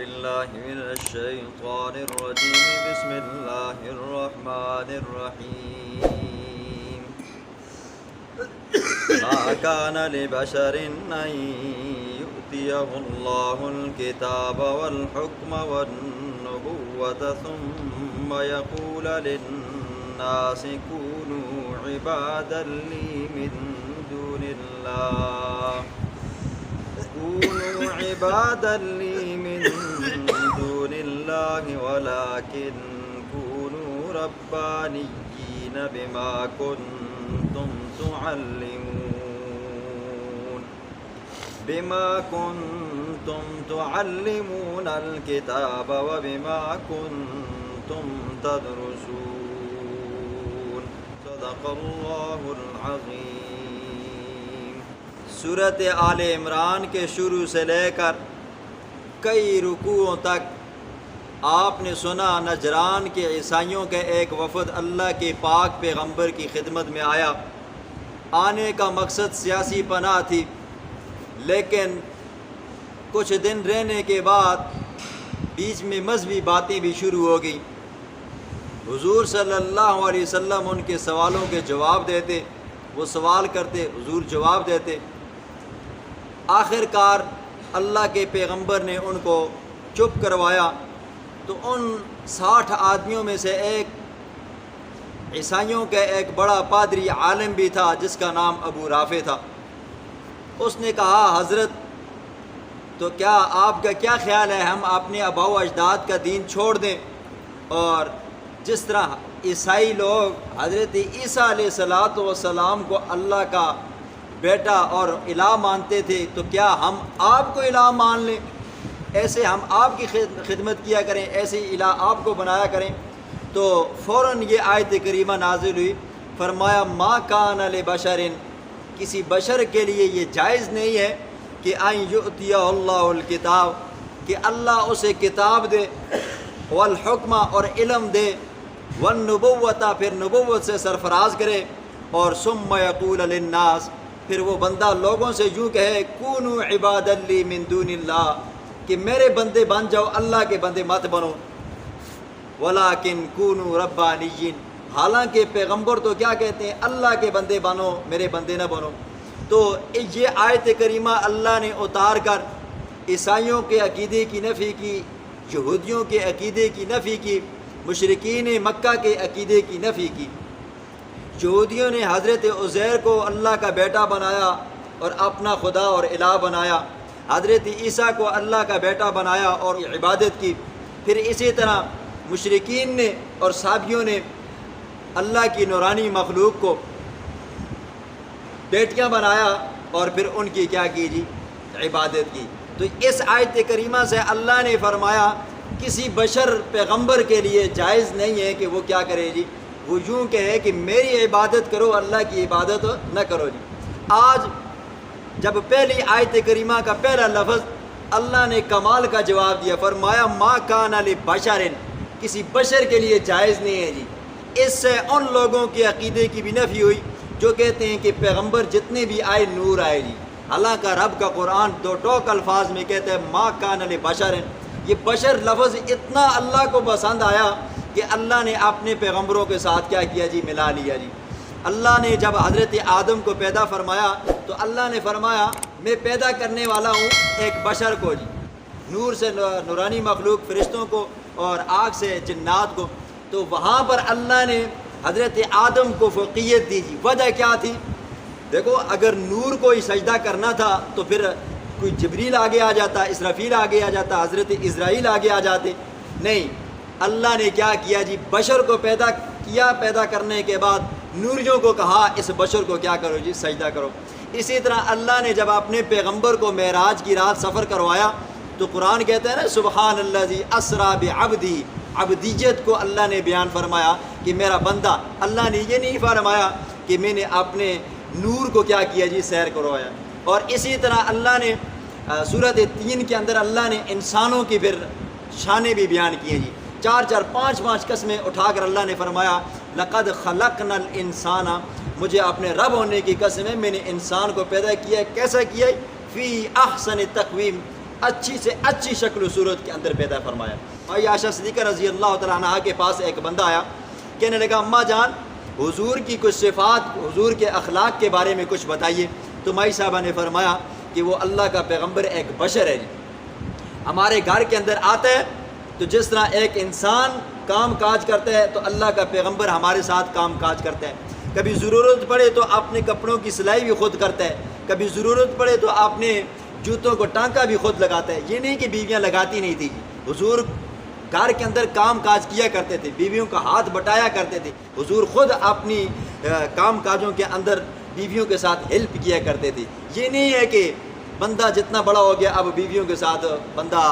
بالله من الشيطان الرجيم بسم الله الرحمن الرحيم ما كان لبشر أن يؤتيه الله الكتاب والحكم والنبوة ثم يقول للناس كونوا عبادا لي من دون الله كونوا عبادا لي من دون الله ولكن كونوا ربانيين بما كنتم تعلمون الكتاب وبما كنتم تدرسون صدق الله العظيم۔ سورۃ آل عمران کے شروع سے لے کر کئی رکوعوں تک آپ نے سنا نجران کے عیسائیوں کے ایک وفد اللہ کے پاک پیغمبر کی خدمت میں آیا۔ آنے کا مقصد سیاسی پناہ تھی، لیکن کچھ دن رہنے کے بعد بیچ میں مذہبی باتیں بھی شروع ہو گئیں۔ حضور صلی اللہ علیہ وسلم ان کے سوالوں کے جواب دیتے، وہ سوال کرتے، حضور جواب دیتے۔ آخر کار اللہ کے پیغمبر نے ان کو چپ کروایا، تو ان 60 آدمیوں میں سے ایک عیسائیوں کا ایک بڑا پادری عالم بھی تھا جس کا نام ابو رافع تھا۔ اس نے کہا حضرت تو کیا آپ کا کیا خیال ہے ہم اپنے آباء و اجداد کا دین چھوڑ دیں، اور جس طرح عیسائی لوگ حضرت عیسیٰ علیہ السلام کو اللہ کا بیٹا اور الہ مانتے تھے، تو کیا ہم آپ کو الہ مان لیں، ایسے ہم آپ کی خدمت کیا کریں، ایسے الہ آپ کو بنایا کریں؟ تو فوراً یہ آیت کریمہ نازل ہوئی، فرمایا ما کان لبشر، کسی بشر کے لیے یہ جائز نہیں ہے کہ ان یؤتیہ اللہ الکتاب، کہ اللہ اسے کتاب دے، والحکمہ اور علم دے، والنبوۃ پھر نبوت سے سرفراز کرے، اور ثم یقول للناس پھر وہ بندہ لوگوں سے یوں کہے کونوا عبادا لی من دون اللہ، کہ میرے بندے بن جاؤ، اللہ کے بندے مت بنو، ولیکن کونوا ربانیین، حالانکہ پیغمبر تو کیا کہتے ہیں اللہ کے بندے بنو، میرے بندے نہ بنو۔ تو یہ آیت کریمہ اللہ نے اتار کر عیسائیوں کے عقیدے کی نفی کی، یہودیوں کے عقیدے کی نفی کی، مشرکین مکہ کے عقیدے کی نفی کی۔ یہودیوں نے حضرت عزیر کو اللہ کا بیٹا بنایا اور اپنا خدا اور الہ بنایا، حضرت عیسیٰ کو اللہ کا بیٹا بنایا اور عبادت کی۔ پھر اسی طرح مشرکین نے اور صابئیوں نے اللہ کی نورانی مخلوق کو بیٹیاں بنایا اور پھر ان کی کیا کی جی، عبادت کی۔ تو اس آیت کریمہ سے اللہ نے فرمایا کسی بشر پیغمبر کے لیے جائز نہیں ہے کہ وہ کیا کرے جی، وہ یوں کہے کہ میری عبادت کرو، اللہ کی عبادت نہ کرو جی۔ آج جب پہلی آیت کریمہ کا پہلا لفظ اللہ نے کمال کا جواب دیا، فرمایا ما کان لبشر، کسی بشر کے لیے جائز نہیں ہے جی۔ اس سے ان لوگوں کے عقیدے کی بھی نفی ہوئی جو کہتے ہیں کہ پیغمبر جتنے بھی آئے نور آئے جی، حالانکہ رب کا قرآن دو ٹوک الفاظ میں کہتا ہے ما کان لبشر۔ یہ بشر لفظ اتنا اللہ کو پسند آیا کہ اللہ نے اپنے پیغمبروں کے ساتھ کیا کیا جی، ملا لیا جی۔ اللہ نے جب حضرت آدم کو پیدا فرمایا تو اللہ نے فرمایا میں پیدا کرنے والا ہوں ایک بشر کو جی، نور سے نورانی مخلوق فرشتوں کو اور آگ سے جنات کو۔ تو وہاں پر اللہ نے حضرت آدم کو فوقیت دی جی۔ وجہ کیا تھی؟ دیکھو اگر نور کو ہی سجدہ کرنا تھا تو پھر کوئی جبریل آگے آ جاتا، اسرافیل آگے آ جاتا، حضرت اسرائیل آگے آ جاتے، نہیں، اللہ نے کیا کیا جی، بشر کو پیدا کیا، پیدا کرنے کے بعد نوریوں کو کہا اس بشر کو کیا کرو جی، سجدہ کرو۔ اسی طرح اللہ نے جب اپنے پیغمبر کو معراج کی رات سفر کروایا تو قرآن کہتا ہے نا سبحان الذی اسریٰ بعبدہ، عبدیت کو اللہ نے بیان فرمایا کہ میرا بندہ۔ اللہ نے یہ نہیں فرمایا کہ میں نے اپنے نور کو کیا کیا جی، سیر کروایا۔ اور اسی طرح اللہ نے سورۃ 3 کے اندر اللہ نے انسانوں کی پھر شانیں بھی بیان کی ہیں جی، 4 5 قسمیں اٹھا کر اللہ نے فرمایا لقد خلقنا الانسان، مجھے اپنے رب ہونے کی قسم ہے، میں نے انسان کو پیدا کیا، کیسا کیا؟ فی احسن تقویم، اچھی سے اچھی شکل و صورت کے اندر پیدا فرمایا۔ بھائی عائشہ صدیقہ رضی اللہ تعالیٰ عنہا کے پاس ایک بندہ آیا، کہنے لگا اماں جان حضور کی کچھ صفات، حضور کے اخلاق کے بارے میں کچھ بتائیے۔ تو مائی صاحبہ نے فرمایا کہ وہ اللہ کا پیغمبر ایک بشر ہے جی، ہمارے گھر کے اندر آتا ہے تو جس طرح ایک انسان کام کاج کرتا ہے تو اللہ کا پیغمبر ہمارے ساتھ کام کاج کرتا ہے۔ کبھی ضرورت پڑے تو اپنے کپڑوں کی سلائی بھی خود کرتا ہے، کبھی ضرورت پڑے تو اپنے جوتوں کو ٹانکا بھی خود لگاتا ہے۔ یہ نہیں کہ بیویاں لگاتی نہیں تھی جی، حضور گھر کے اندر کام کاج کیا کرتے تھے، بیویوں کا ہاتھ بٹایا کرتے تھے، حضور خود اپنی کام کاجوں کے اندر بیویوں کے ساتھ ہیلپ کیا کرتے تھے۔ یہ نہیں ہے کہ بندہ جتنا بڑا ہو گیا اب بیویوں کے ساتھ بندہ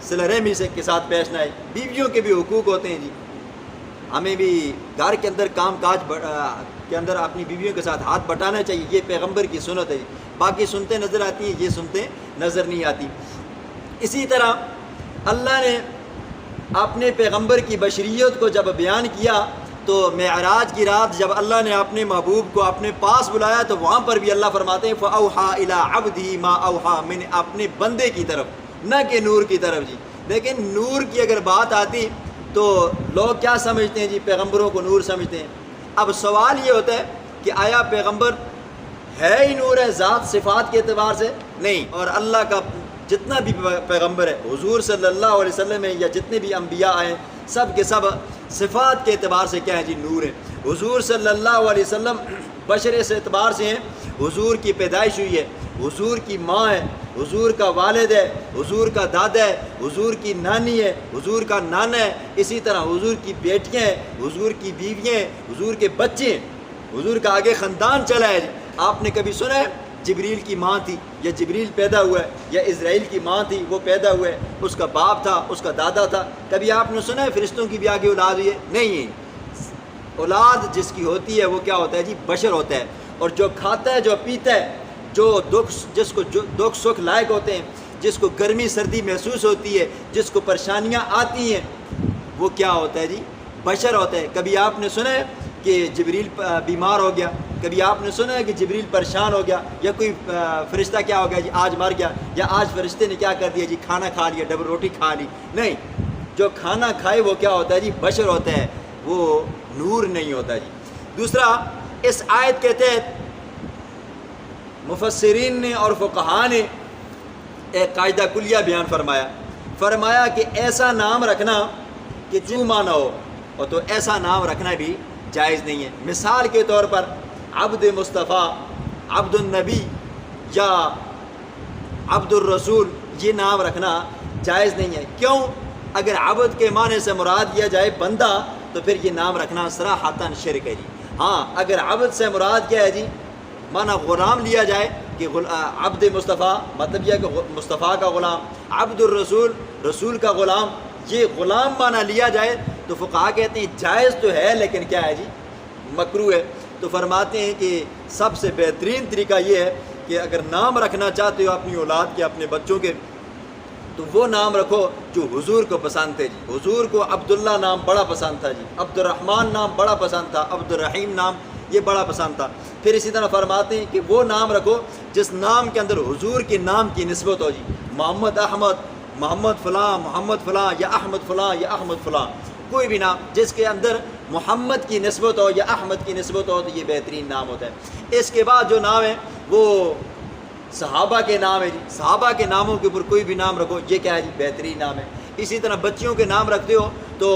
صلہ رحمی سے کے ساتھ پیش نہ آئے، بیویوں کے بھی حقوق ہوتے ہیں جی، ہمیں بھی گھر کے اندر کام کاج کے اندر اپنی بیویوں کے ساتھ ہاتھ بٹانا چاہیے، یہ پیغمبر کی سنت ہے۔ باقی سنتے نظر آتی ہیں، یہ سنتے نظر نہیں آتی۔ اسی طرح اللہ نے اپنے پیغمبر کی بشریت کو جب بیان کیا تو معراج کی رات جب اللہ نے اپنے محبوب کو اپنے پاس بلایا تو وہاں پر بھی اللہ فرماتے ہیں فَأَوْحَىٰ إِلَىٰ عَبْدِهِ مَا أَوْحَىٰ، میں نے اپنے بندے کی طرف، نہ کہ نور کی طرف جی۔ لیکن نور کی اگر بات آتی تو لوگ کیا سمجھتے ہیں جی، پیغمبروں کو نور سمجھتے ہیں۔ اب سوال یہ ہوتا ہے کہ آیا پیغمبر ہے ہی نور ہے ذات صفات کے اعتبار سے؟ نہیں۔ اور اللہ کا جتنا بھی پیغمبر ہے، حضور صلی اللہ علیہ وسلم ہے یا جتنے بھی انبیاء آئے سب کے سب صفات کے اعتبار سے کیا ہے جی، نور ہے۔ حضور صلی اللہ علیہ وسلم بشر سے اعتبار سے ہیں، حضور کی پیدائش ہوئی ہے، حضور کی ماں ہے، حضور کا والد ہے، حضور کا دادا ہے، حضور کی نانی ہے، حضور کا نانا ہے، اسی طرح حضور کی بیٹیاں ہیں، حضور کی بیویاں ہیں، حضور کے بچے ہیں، حضور کا آگے خاندان چلا ہے۔ آپ نے کبھی سنا ہے جبریل کی ماں تھی یا جبریل پیدا ہوا ہے، یا اسرائیل کی ماں تھی وہ پیدا ہوئے، اس کا باپ تھا، اس کا دادا تھا؟ کبھی آپ نے سنا ہے فرشتوں کی بھی آگے اولاد ہوئی ہے؟ نہیں ہے۔ اولاد جس کی ہوتی ہے وہ کیا ہوتا ہے جی، بشر ہوتا ہے، اور جو کھاتا ہے جو پیتا ہے، جو جس کو دکھ سکھ لائق ہوتے ہیں، جس کو گرمی سردی محسوس ہوتی ہے، جس کو پریشانیاں آتی ہیں، وہ کیا ہوتا ہے جی، بشر ہوتا ہے۔ کبھی آپ نے سنا ہے کہ جبریل بیمار ہو گیا؟ کبھی آپ نے سنا ہے کہ جبریل پریشان ہو گیا، یا کوئی فرشتہ کیا ہو گیا جی آج مر گیا، یا آج فرشتے نے کیا کر دیا جی کھانا کھا لیا، ڈبل روٹی کھا لی؟ نہیں، جو کھانا کھائے وہ کیا ہوتا ہے جی، بشر ہوتا ہے، وہ نور نہیں ہوتا جی۔ دوسرا، اس آیت کے تحت مفسرین نے اور فقہاء نے ایک قاعدہ کلیہ بیان فرمایا کہ ایسا نام رکھنا کہ جو معنی ہو، اور تو ایسا نام رکھنا بھی جائز نہیں ہے۔ مثال کے طور پر عبد مصطفیٰ، عبد النبی یا عبد الرسول، یہ نام رکھنا جائز نہیں ہے۔ کیوں؟ اگر عبد کے معنی سے مراد لیا جائے بندہ تو پھر یہ نام رکھنا صراحتاً شرک ہے جی۔ ہاں، اگر عبد سے مراد کیا ہے جی، معنی غلام لیا جائے کہ عبد مصطفیٰ مطلب یہ کہ مصطفیٰ کا غلام، عبد الرسول رسول کا غلام، یہ غلام معنی لیا جائے تو فقہاء کہتے ہیں جائز تو ہے لیکن کیا ہے جی، مکروہ ہے۔ تو فرماتے ہیں کہ سب سے بہترین طریقہ یہ ہے کہ اگر نام رکھنا چاہتے ہو اپنی اولاد کے، اپنے بچوں کے، تو وہ نام رکھو جو حضور کو پسند تھے جی۔ حضور کو عبداللہ نام بڑا پسند تھا جی، عبد الرحمن نام بڑا پسند تھا، عبد الرحیم نام یہ بڑا پسند تھا۔ پھر اسی طرح فرماتے ہیں کہ وہ نام رکھو جس نام کے اندر حضور کے نام کی نسبت ہو جی، محمد احمد، محمد فلاں، محمد فلاں، یا احمد فلاں یا احمد فلاں، کوئی بھی نام جس کے اندر محمد کی نسبت ہو یا احمد کی نسبت ہو تو یہ بہترین نام ہوتا ہے۔ اس کے بعد جو نام ہے وہ صحابہ کے نام ہے جی، صحابہ کے ناموں کے اوپر کوئی بھی نام رکھو، یہ کیا ہے جی، بہترین نام ہے۔ اسی طرح بچیوں کے نام رکھتے ہو تو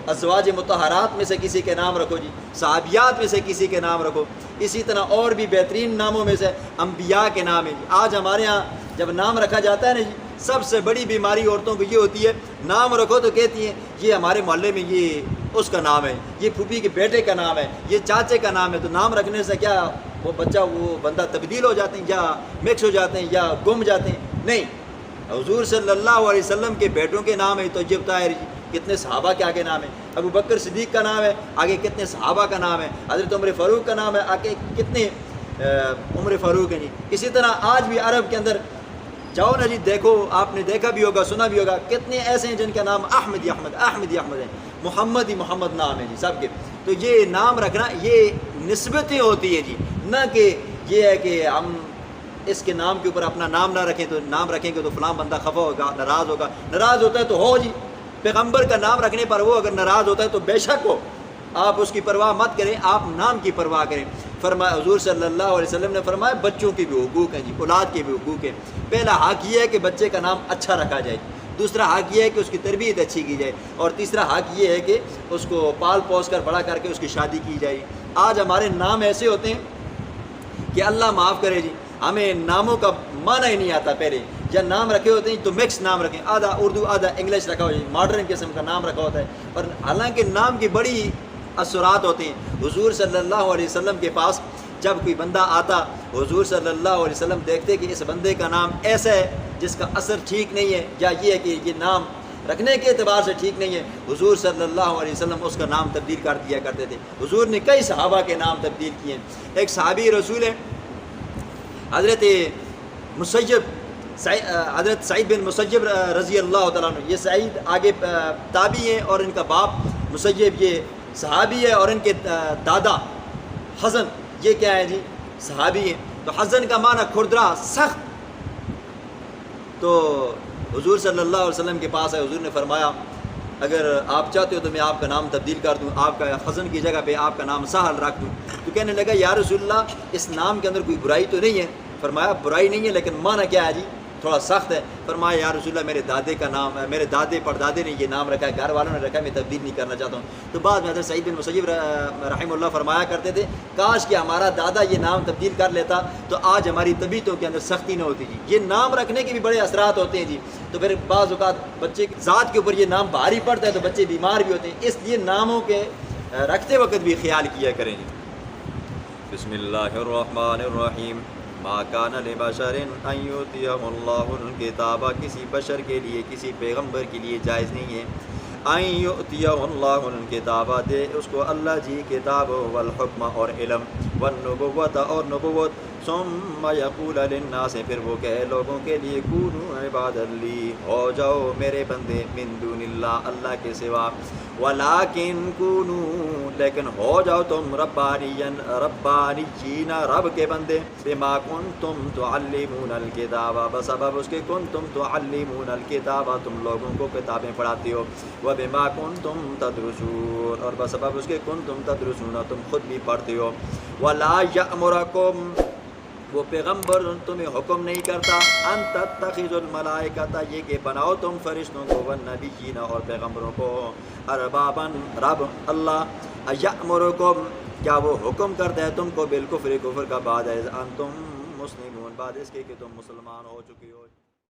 ازواج مطہرات میں سے کسی کے نام رکھو جی، صحابیات میں سے کسی کے نام رکھو۔ اسی طرح اور بھی بہترین ناموں میں سے انبیاء کے نام ہیں جی۔ آج ہمارے ہاں جب نام رکھا جاتا ہے نا جی، سب سے بڑی بیماری عورتوں کو یہ ہوتی ہے، نام رکھو تو کہتی ہیں یہ ہمارے محلے میں یہ اس کا نام ہے، یہ پھوپھی کے بیٹے کا نام ہے، یہ چاچے کا نام ہے۔ تو نام رکھنے سے کیا وہ بچہ وہ بندہ تبدیل ہو جاتے ہیں یا مکس ہو جاتے ہیں یا گم جاتے ہیں؟ نہیں، حضور صلی اللہ علیہ وسلم کے بیٹوں کے نام ہے طیب طاہر جی، کتنے صحابہ کے آگے نام ہے، ابو بکر صدیق کا نام ہے، آگے کتنے صحابہ کا نام ہے، حضرت عمر فاروق کا نام ہے، آگے کتنے عمر فاروق ہیں جی۔ اسی طرح آج بھی عرب کے اندر جاؤ نا جی، دیکھو، آپ نے دیکھا بھی ہوگا سنا بھی ہوگا، کتنے ایسے ہیں جن کا نام احمد ہی احمد، احمد ہی احمد ہے، محمد ہی محمد نام ہے جی سب کے۔ تو یہ نام رکھنا یہ نسبتیں ہوتی ہیں جی، نہ کہ یہ ہے کہ ہم اس کے نام کے اوپر اپنا نام نہ رکھیں، تو نام رکھیں گے تو فلاں بندہ خفا ہوگا، ناراض ہوگا، ناراض ہوتا ہے تو ہو جی، پیغمبر کا نام رکھنے پر وہ اگر ناراض ہوتا ہے تو بے شک ہو، آپ اس کی پرواہ مت کریں، آپ نام کی پرواہ کریں۔ فرمایا حضور صلی اللہ علیہ وسلم نے فرمایا بچوں کی بھی حقوق ہیں جی، اولاد کے بھی حقوق ہیں۔ پہلا حق یہ ہے کہ بچے کا نام اچھا رکھا جائے، دوسرا حق یہ ہے کہ اس کی تربیت اچھی کی جائے، اور تیسرا حق یہ ہے کہ اس کو پال پوس کر بڑا کر کے اس کی شادی کی جائے۔ آج ہمارے نام ایسے ہوتے ہیں کہ اللہ معاف کرے جی، ہمیں ناموں کا معنی ہی نہیں آتا پہلے، یا نام رکھے ہوتے ہیں تو مکس نام رکھیں، آدھا اردو آدھا انگلش رکھا ہو جائے، ماڈرن قسم کا نام رکھا ہوتا ہے، اور حالانکہ نام کی بڑی اثرات ہوتے ہیں۔ حضور صلی اللہ علیہ وسلم کے پاس جب کوئی بندہ آتا، حضور صلی اللہ علیہ وسلم دیکھتے کہ اس بندے کا نام ایسا ہے جس کا اثر ٹھیک نہیں ہے، یا یہ ہے کہ یہ نام رکھنے کے اعتبار سے ٹھیک نہیں ہے، حضور صلی اللہ علیہ وسلم اس کا نام تبدیل کر دیا کرتے تھے۔ حضور نے کئی صحابہ کے نام تبدیل کیے ہیں۔ ایک صحابی رسول ہے حضرت حضرت سعید بن مسیب رضی اللہ تعالیٰ عنہ، یہ سعید آگے تابعی ہیں، اور ان کا باپ مسیب یہ صحابی ہے، اور ان کے دادا حزن یہ کیا ہے جی، صحابی ہیں۔ تو حزن کا معنی کھردرا، سخت۔ تو حضور صلی اللہ علیہ وسلم کے پاس ہے، حضور نے فرمایا اگر آپ چاہتے ہو تو میں آپ کا نام تبدیل کر دوں، آپ کا حزن کی جگہ پہ آپ کا نام سہل رکھ دوں۔ تو کہنے لگا یا رسول اللہ اس نام کے اندر کوئی برائی تو نہیں ہے؟ فرمایا برائی نہیں ہے، لیکن معنی کیا ہے جی، تھوڑا سخت ہے۔ فرمایا یا رسول اللہ میرے دادے کا نام ہے، میرے دادے پردادے نے یہ نام رکھا ہے، گھر والوں نے رکھا ہے، میں تبدیل نہیں کرنا چاہتا ہوں۔ تو بعد میں حضرت سعید بن مسیب رحمہ اللہ فرمایا کرتے تھے کاش کہ ہمارا دادا یہ نام تبدیل کر لیتا تو آج ہماری طبیعتوں کے اندر سختی نہ ہوتی جی۔ یہ نام رکھنے کے بھی بڑے اثرات ہوتے ہیں جی۔ تو پھر بعض اوقات بچے کی ذات کے اوپر یہ نام بھاری پڑتا ہے تو بچے بیمار بھی ہوتے ہیں، اس لیے ناموں کے رکھتے وقت بھی خیال کیا کریں جی۔ بسم اللہ الرحمن الرحیم۔ ما کان لبشر ان یؤتیہ اللہ الکتاب، کسی بشر کے لیے، کسی پیغمبر کے لیے جائز نہیں ہے ان یؤتیہ اللہ الکتاب، دے اس کو اللہ جی کتاب، والحکم اور علم، والنبوت اور نبوت، ثم یقول للناس پھر وہ کہے لوگوں کے لیے کونوا عبادا لی، ہو جاؤ میرے بندے، من دون اللہ اللہ کے سوا، ولیکن کونوا لیکن ہو جاؤ تم ربانیین رب کے بندے، بما کنتم تعلمون الکتاب بسبب اس کے کنتم تعلمون الکتاب تم لوگوں کو کتابیں پڑھاتے ہو، وبما کنتم تدرسون اور بسبب اس کے کنتم تدرسون تم خود بھی پڑھتے ہو، ولا یأمرکم وہ پیغمبر تمہیں حکم نہیں کرتا ان تتخذوا الملائکۃ یہ کہ بناؤ تم فرشتوں کو، والنبیین اور پیغمبروں کو، اربابا رب اللہ، یأمرکم کیا وہ حکم کرتا ہے تم کو، بالکفر کفر کا، بعد از انتم مسلمون بعد اس کے کہ تم مسلمان ہو چکے ہو۔